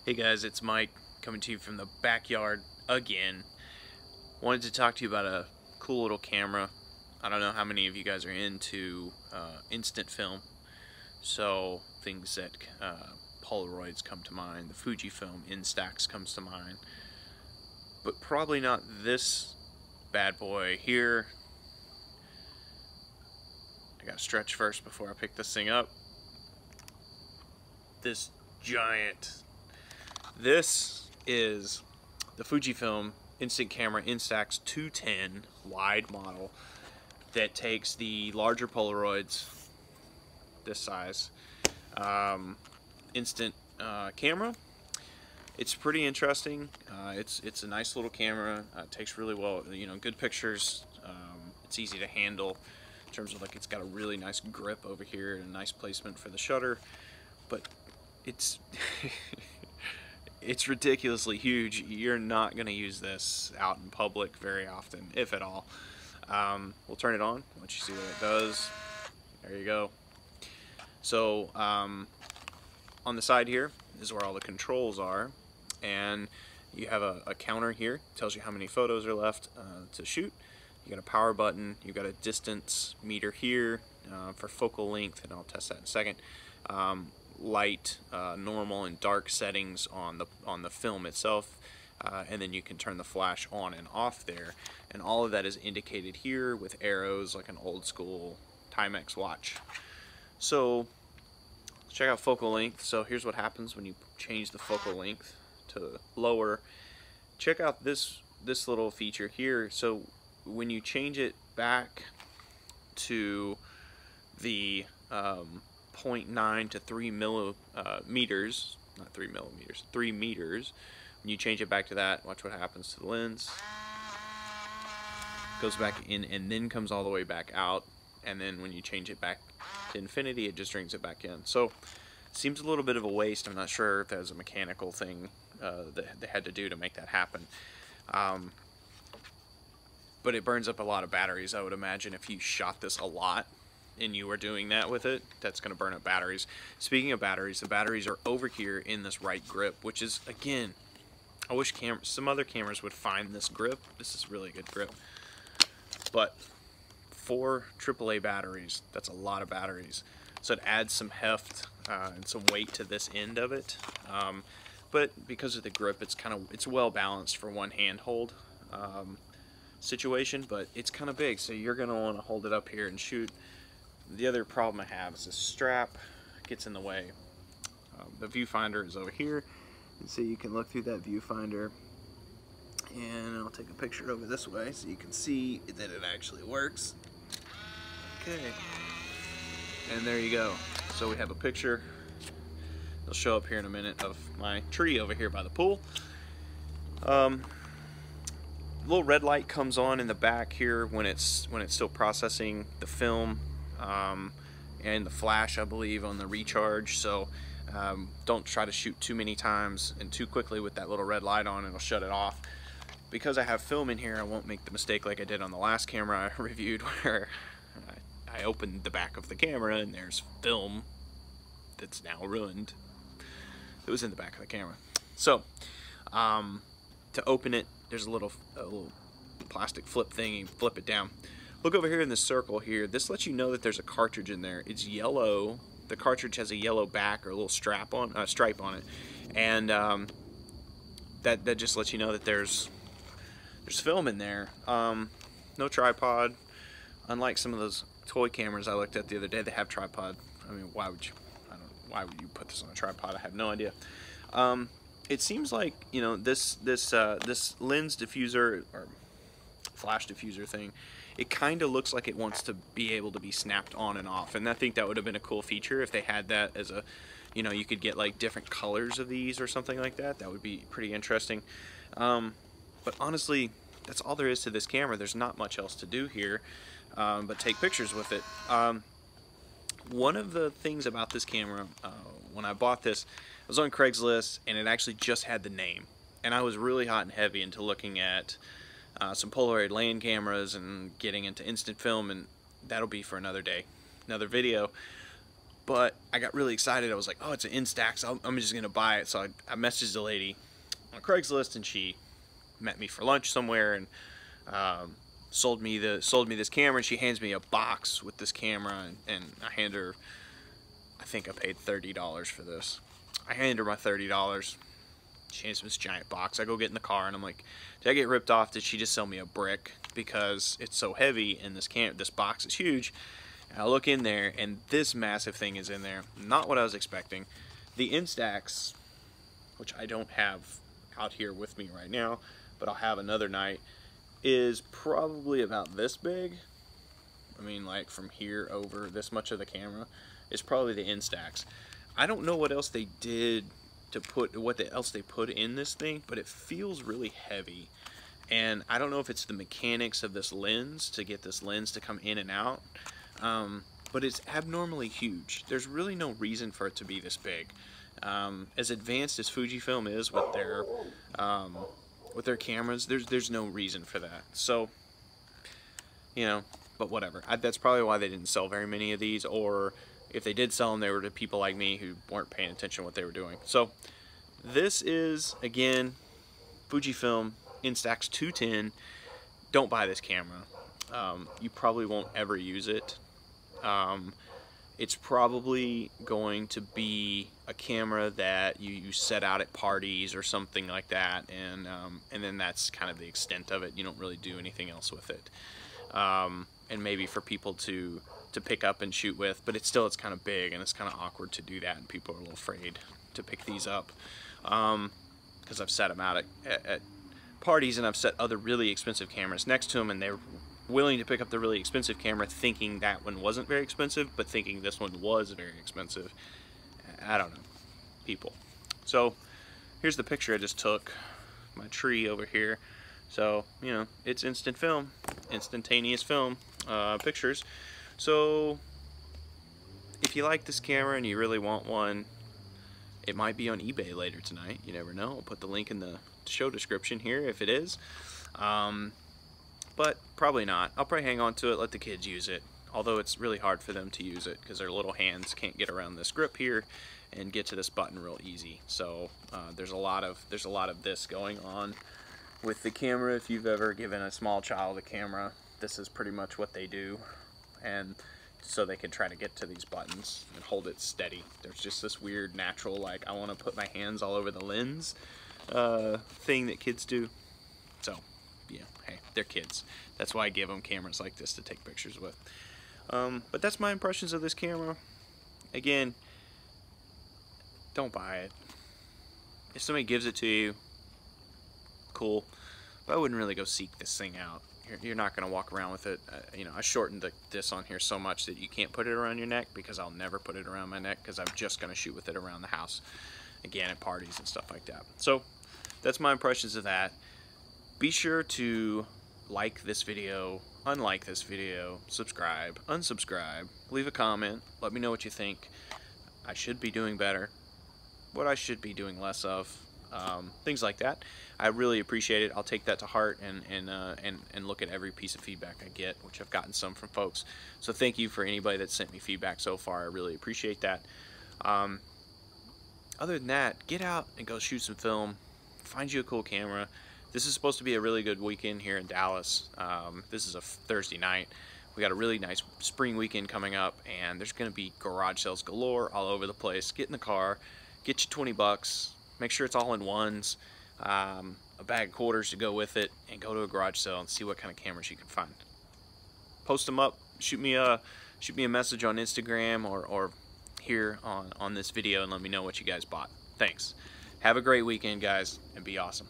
Hey guys, it's Mike coming to you from the backyard again. Wanted to talk to you about a cool little camera. I don't know how many of you guys are into instant film, so things that Polaroids come to mind, the Fujifilm Instax comes to mind, but probably not this bad boy here. I gotta stretch first before I pick this thing up. This giant. This is the Fujifilm Instant Camera Instax 210 wide model that takes the larger Polaroids, this size, instant camera. It's pretty interesting. It's a nice little camera. It takes really well, good pictures. It's easy to handle in terms of it's got a really nice grip over here and a nice placement for the shutter, but it's it's ridiculously huge. You're not going to use this out in public very often, if at all. We'll turn it on, let you see what it does. There you go. So on the side here is where all the controls are, and you have a counter here. It tells you how many photos are left to shoot. You got a power button, you've got a distance meter here for focal length, and I'll test that in a second. Light, normal, and dark settings on the film itself, and then you can turn the flash on and off there, and all of that is indicated here with arrows like an old school Timex watch. So let's check out focal length. So here's what happens when you change the focal length to lower. Check out this little feature here. So when you change it back to the 0.9 to 3 millimeters, not 3 millimeters, 3 meters. When you change it back to that, watch what happens to the lens. Goes back in and then comes all the way back out, and then when you change it back to infinity, it just brings it back in. So it seems a little bit of a waste. I'm not sure if that was a mechanical thing that they had to do to make that happen. But it burns up a lot of batteries. I would imagine if you shot this a lot and you were doing that with it, that's going to burn up batteries. Speaking of batteries, the batteries are over here in this right grip, which is, again, I wish some other cameras would find this grip. This is really good grip. But 4 AAA batteries, that's a lot of batteries. So it adds some heft and some weight to this end of it. But because of the grip, it's well balanced for one handhold situation, but it's kind of big, so you're going to want to hold it up here and shoot. The other problem I have is the strap gets in the way. The viewfinder is over here, and so you can look through that viewfinder, and I'll take a picture over this way so you can see that it actually works. Okay, and there you go. So we have a picture. It'll show up here in a minute of my tree over here by the pool. Little red light comes on in the back here when it's still processing the film, and the flash, I believe, on the recharge. So don't try to shoot too many times and too quickly with that little red light on, and it'll shut it off. Because I have film in here, I won't make the mistake like I did on the last camera I reviewed, where I opened the back of the camera and there's film that's now ruined. It was in the back of the camera. So to open it, there's a little plastic flip thing. You flip it down. Look over here in this circle here. This lets you know that there's a cartridge in there. It's yellow. The cartridge has a yellow back or a little stripe on it, and that just lets you know that there's film in there. No tripod. Unlike some of those toy cameras I looked at the other day, they have tripod. I mean, why would you put this on a tripod? I have no idea. It seems like, this lens diffuser or flash diffuser thing, it kind of looks like it wants to be able to be snapped on and off, and I think that would have been a cool feature if they had that as a, you could get like different colors of these or something like that. That would be pretty interesting. But honestly, that's all there is to this camera. There's not much else to do here but take pictures with it. One of the things about this camera, when I bought this, I was on Craigslist, and it actually just had the name, and I was really hot and heavy into looking at some Polaroid land cameras and getting into instant film, and that'll be for another day, another video. But I got really excited. I was like, oh, it's an Instax. I'm just going to buy it. So I messaged the lady on Craigslist, and she met me for lunch somewhere, and sold me this camera. And she hands me a box with this camera, and I hand her, I think I paid $30 for this. I hand her my $30. She hands me this giant box. I go get in the car, and I'm like, did I get ripped off? Did she just sell me a brick because it's so heavy and this box is huge? And I look in there, and this massive thing is in there. Not what I was expecting. The Instax, which I don't have out here with me right now, but I'll have another night, is probably about this big. I mean, like from here over, this much of the camera is probably the Instax. I don't know what else they did to put, else they put in this thing, but it feels really heavy. And I don't know if it's the mechanics of this lens to get this lens to come in and out, but it's abnormally huge. There's really no reason for it to be this big. As advanced as Fujifilm is with their cameras, there's no reason for that. So, you know, but whatever. That's probably why they didn't sell very many of these, or if they did sell them, they were to people like me who weren't paying attention to what they were doing. So this is, again, Fujifilm Instax 210. Don't buy this camera. You probably won't ever use it. It's probably going to be a camera that you set out at parties or something like that, and then that's kind of the extent of it. You don't really do anything else with it. And maybe for people to pick up and shoot with, but it's kind of big, and it's kind of awkward to do that, and people are a little afraid to pick these up, because I've set them out at parties, and I've set other really expensive cameras next to them, and they're willing to pick up the really expensive camera thinking that one wasn't very expensive, but thinking this one was very expensive. I don't know, people. So here's the picture I just took, my tree over here. So, you know, it's instant film, instantaneous film pictures. So if you like this camera and you really want one, it might be on eBay later tonight. You never know. I'll put the link in the show description here if it is. But probably not. I'll probably hang on to it, let the kids use it. Although it's really hard for them to use it because their little hands can't get around this grip here and get to this button real easy. So there's a lot of this going on with the camera. If you've ever given a small child a camera, this is pretty much what they do. And so they can try to get to these buttons and hold it steady. There's just this weird natural, like, I want to put my hands all over the lens thing that kids do. So, yeah, hey, they're kids. That's why I give them cameras like this to take pictures with. But that's my impressions of this camera. Again, don't buy it. If somebody gives it to you, cool. But I wouldn't really go seek this thing out. You're not going to walk around with it. You know, I shortened this on here so much that you can't put it around your neck, because I'll never put it around my neck, because I'm just going to shoot with it around the house, again, at parties and stuff like that. So that's my impressions of that. Be sure to like this video, unlike this video, subscribe, unsubscribe, leave a comment, let me know what you think. I should be doing better, what I should be doing less of, things like that. I really appreciate it. I'll take that to heart and look at every piece of feedback I get, which I've gotten some from folks. So thank you for anybody that sent me feedback so far. I really appreciate that. Other than that, get out and go shoot some film. Find you a cool camera. This is supposed to be a really good weekend here in Dallas. This is a Thursday night. We got a really nice spring weekend coming up, and there's going to be garage sales galore all over the place. Get in the car, get you 20 bucks. Make sure it's all in ones, a bag of quarters to go with it, and go to a garage sale and see what kind of cameras you can find. Post them up, shoot me a message on Instagram or here on this video, and let me know what you guys bought. Thanks. Have a great weekend, guys, and be awesome.